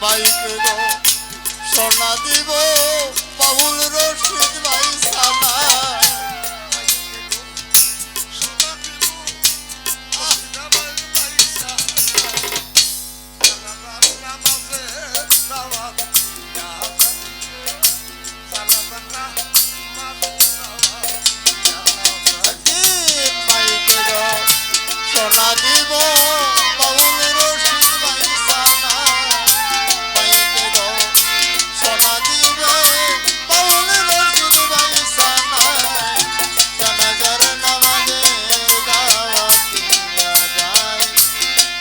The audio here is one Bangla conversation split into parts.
মাইকে গো সোনা দিব বাবুল রশিদ ভাই সানা সোনা দিব বাবুল রশিদ ভাই সানা মাইকে গো সোনা দিবে বাবুল রশিদ ভাই সানা জানাজার নামাজের দাওয়াত দিয়া যায়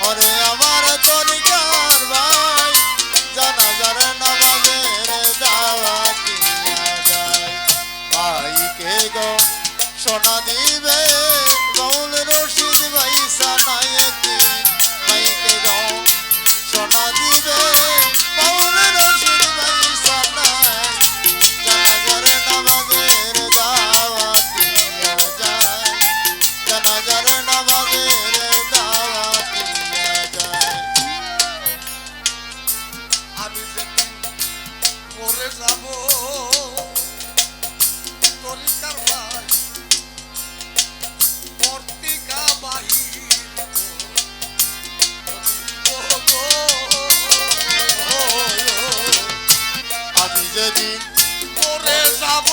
ওরে আমার তরিকার ভাই জানাজার নামাজের দাওয়াত দিয়া যায় মাইকে গো সোনা দিবে বাবুল রশিদ ভাই সানায় দিন মাইকে গো সোনা দিবে বাবুল রশিদ ভাই সানায় জানাজার নামাজের দাওয়াত দিয়া যায় জানাজার নামাজের দাওয়াত দিয়া যায় আমি যেদিন মরে যাব তরিকার ভাই পর্তিকা বাহির আমি যেদিন মরে যাব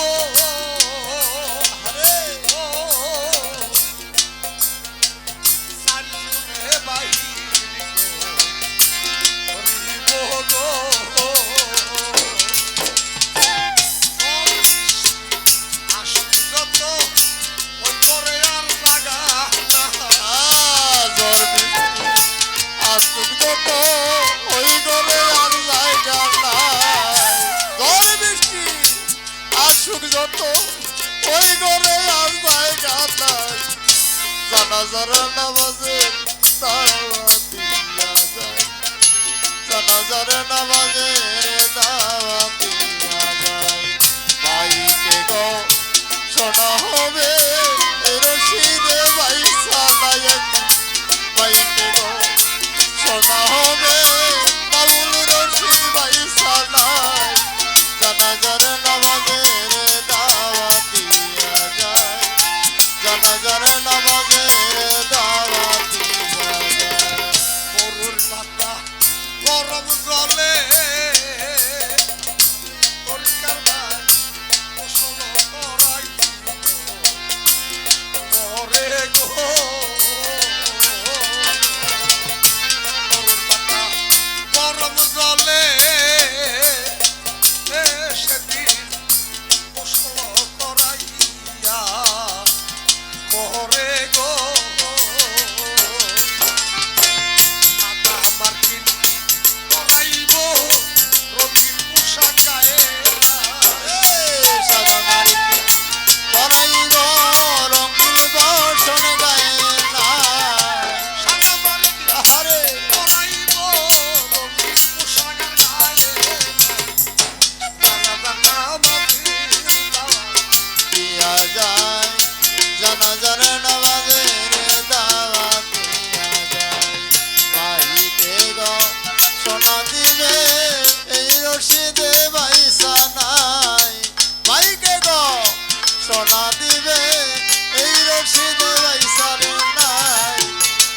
চারজনে বাহির ওই ঘরে আর জায়গা নাই ঝড় বৃষ্টি আসুক যত ওই ঘরে আর জায়গা নাই জানাজার নামাজের দাওয়াত দিয়া যায় জানাজার নামাজের দাওয়াত দিয়া যায় মাইকে গো শোনা হবে রশিদে ভাই সানায় মাইকে গো সোনা হবে বাবুল রশিদ ভাই সানায় জানাজার নামাজের দাওয়াত দিয়া যায় জানাজার নামাজের দাওয়াত দিয়া যায় গরুর পাতা গরম জলে তরিকার ভাই গোসল করাই মরে গো গরুর পাতা গরম জলে সেদিন গোসল করাইয়া মরে গো সাদা মার্কিন করাইব রঙিন পোশাক গায়ে সাদা মার্কিন করাইব রঙিন বসন গায়ে না সাদা মার্কিন আরে করাইব রঙিন পোশাক গায়ে জানা মাটির দাওয়া দিয়া যায় জানাজার নামাজের দাওয়াত দিয়া যায় মাইকে গো সোনা দিবে এই রশিদে ভাই সানায় মাইকে গো সোনা দিবে এই রশিদে ভাই সানায়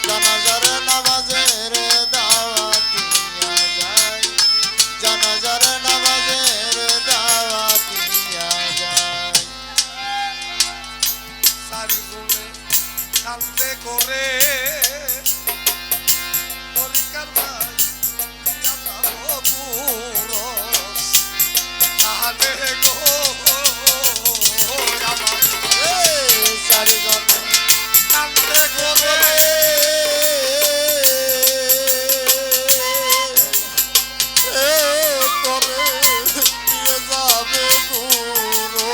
জানাজার নামাজের দাওয়াত দিয়া যায় জানাজার নামাজের দাওয়াত দিয়া যায় চারিজনে কান্দে করে তরিকার ভাই দিয়া যাব পুরস তাহলে গো আমার চারিজন কান্দে করে করে দিয়ে যাবে গুরু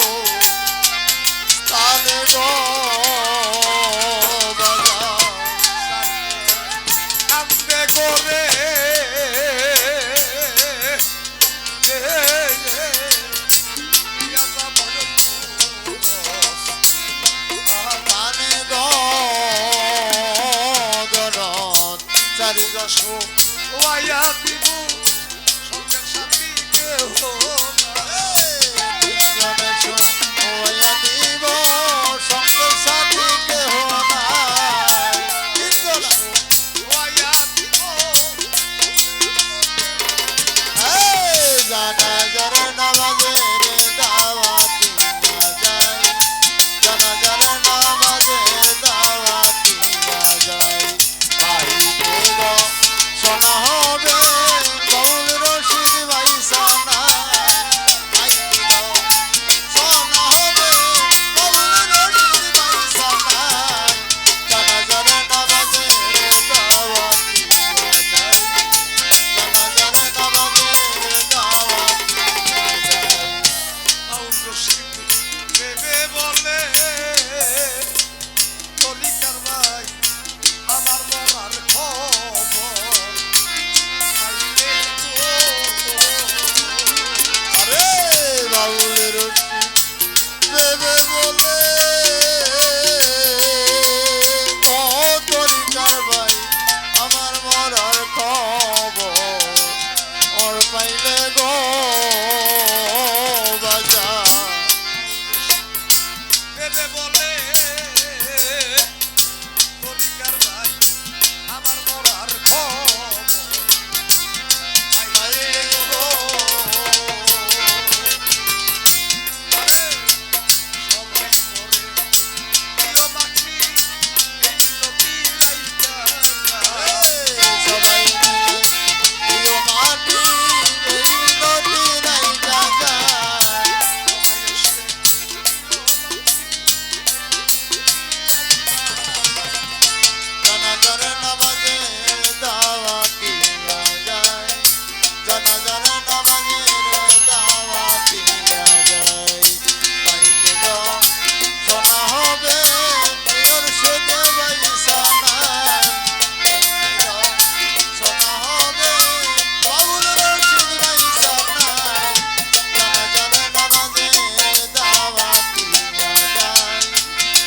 স্থানে গো কান্দে করে দিয়া যাব পুরস স্থানে গো দরদ চারিজন ওয়াইয়া দিব তিনজনে শোয়া দিব সঙ্গে সাথী কেহ নাই তিনজনা জানাজার নামাজের দাওয়াতি না যায় জানাজার নামাজের দাওয়াতি না যায় ভাইকে গো শোনা হবে বাউল রশিদ ভাই সানা ভাইকে গো শোনা হবে বাউল রশিদ ভাই সানা জানাজার নামাজের দাওয়াতি না যায় জানাজার নামাজের দাওয়াতি না যায় বলে কলিকার ভাই আমার মরার খবর আইলে গো। আরে বাউলের রশিদ দেবে বলে তরিকার ভাই আমার মরার খবর ওর পাইলে গো বাজার দেবে বলে কলিকার ভাই আমার মরার খবর পাইলে গো আরে সবাই মরে প্রিয় মাছি এই নদী লাইকা সবাই মিলে প্রিয় মাটি এই নদী নাই জায়গা জানাজার নামাজের দাওয়াতি না যায় জানাজার নামাজের দাওয়াতি না যায় ভাইকে গো শোনা হবে প্রিয়র সেদে ভাই সানা ভাইকে গো শোনা হবে বাউল রশিদ ভাই সানা জানাজার নামাজের দাওয়াতি না যায়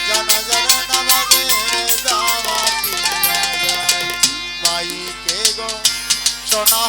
জানাজার নামাজের দাওয়াতি না যায় ভাইকে গো শোনা